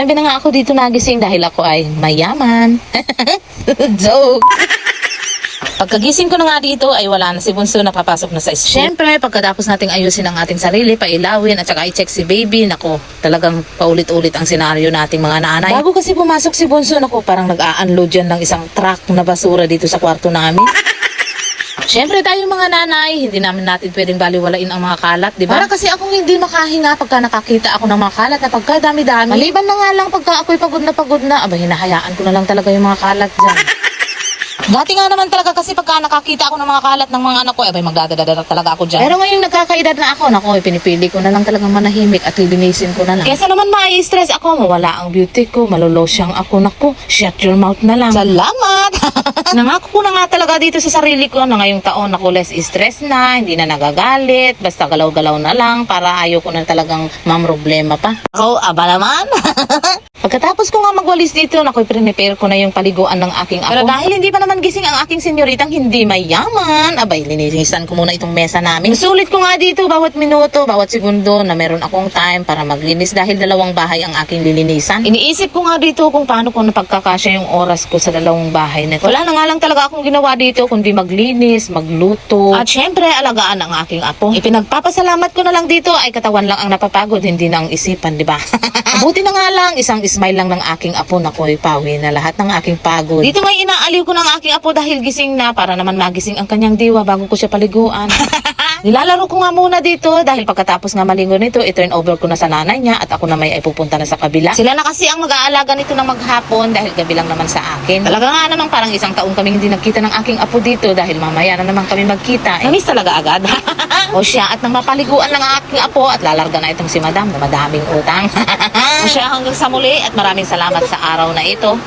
9 na nga ako dito nagising dahil ako ay mayaman. Joke! Pagkagising ko na nga dito ay wala na si Bunso, napapasok na sa school. Siyempre, pagkatapos nating ayusin ang ating sarili, pailawin at saka i-check si baby, nako, talagang paulit-ulit ang senaryo nating mga nanay. Bago kasi pumasok si Bunso, nako, parang nag-a-unload yan ng isang truck na basura dito sa kwarto namin. Siyempre tayo mga nanay, hindi namin natin pwedeng baliwalain ang mga kalat, di ba? Para kasi akong hindi makahinga pagka nakakita ako ng mga kalat na pagkadami-dami. Maliban na nga lang pagka ako'y pagod na, aba hinahayaan ko na lang talaga yung mga kalat dyan. Dati nga naman talaga kasi pagka nakakita ako ng mga kalat ng mga anak ko, abay magdadadada talaga ako dyan. Pero ngayong nagkakaedad na ako, nako, pinipili ko na lang talagang manahimik at lilinisin ko na lang. Kesa naman mai-stress ako, mawala ang beauty ko, malolosyang ako, nako, shut your mouth na lang. Salamat! Nangako ko na nga talaga dito sa sarili ko na ngayong taon ako less stress na, hindi na nagagalit, basta galaw-galaw na lang para ayaw ko na talagang mamroblema pa. Ako, aba naman! Pagkatapos ko nga magwalis dito, nako'y prepare ko na yung paliguan ng aking apo. Pero dahil hindi pa naman gising ang aking senyoritang hindi mayaman, abay, lininisan ko muna itong mesa namin. Sulit ko nga dito bawat minuto, bawat segundo na meron akong time para maglinis dahil 2 bahay ang aking lilinisan. Iniisip ko nga dito kung paano ko napagkakasya yung oras ko sa 2 bahay na ito. Wala na nga lang talaga akong ginawa dito kundi maglinis, magluto, at syempre alagaan ang aking apo. Ipinagpapasalamat ko na lang dito ay katawan lang ang napapagod, hindi na ang isipan, di ba? Buti na nga lang, isang smile lang ng aking apo na ko'y pawi na lahat ng aking pagod. Dito may inaaliw ko ng aking apo dahil gising na para naman magising ang kanyang diwa bago ko siya paliguan. Nilalaro ko nga muna dito dahil pagkatapos nga malingon nito, i-turn over ko na sa nanay niya at ako na may ay pupunta na sa kabila. Sila na kasi ang mag-aalaga nito ng maghapon dahil gabi lang naman sa akin. Talaga nga naman parang 1 taon kami hindi nagkita ng aking apo dito dahil mamaya na naman kami magkita. Namiss talaga agad. O siya, at nang mapaliguan ng aking apo at lalarga na itong si madam na madaming utang. O siya, hanggang sa muli at maraming salamat sa araw na ito.